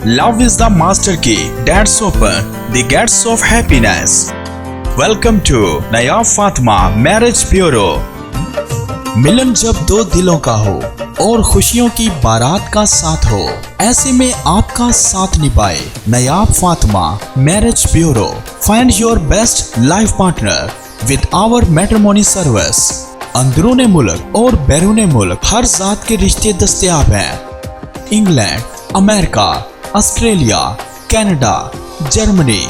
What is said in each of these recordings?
Love is the master key that's open the gates of happiness. Welcome to Nayab Fatima Marriage Bureau. मिलन जब दो दिलों का हो और खुशियों की बारात का साथ हो, ऐसे में आपका साथ निभाए Nayab Fatima marriage bureau. Find your best life partner with our matrimony service. अंदरूने मुल्क और बैरूने मुल्क हर जात के रिश्ते दस्तयाब हैं. England, America, Australia, Canada, Germany,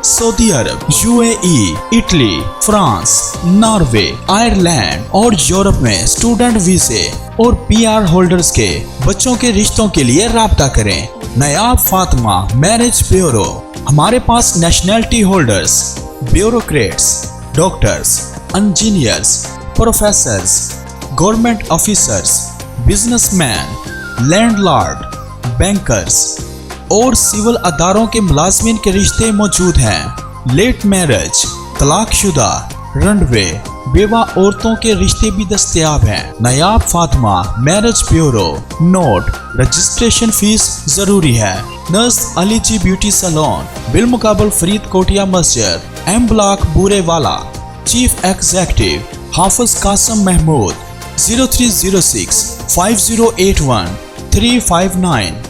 Saudi Arab, UAE, Italy, France, Norway, Ireland और यूरोप में स्टूडेंट वीजे और पीआर होल्डर्स के बच्चों के रिश्तों के लिए राब्ता करें. Nayab Fatima marriage bureau. हमारे पास nationality holders, bureaucrats, doctors, engineers, professors, government officers, businessman, landlord, bankers और सिविल अदारों के मुलाजमीन के रिश्ते मौजूद हैं. लेट मैरिज, तलाकशुदा, रनवे, बेवा औरतों के रिश्ते भी दस्तयाब हैं. Nayab Fatima marriage bureau. Note, registration fee जरूरी है. नर्स अली जी ब्यूटी सैलून, बिलमुकाबल फरीद कोटिया मस्जिद, M block Burewala. Chief executive Hafiz Qasim Mahmood. 0306 5081 359.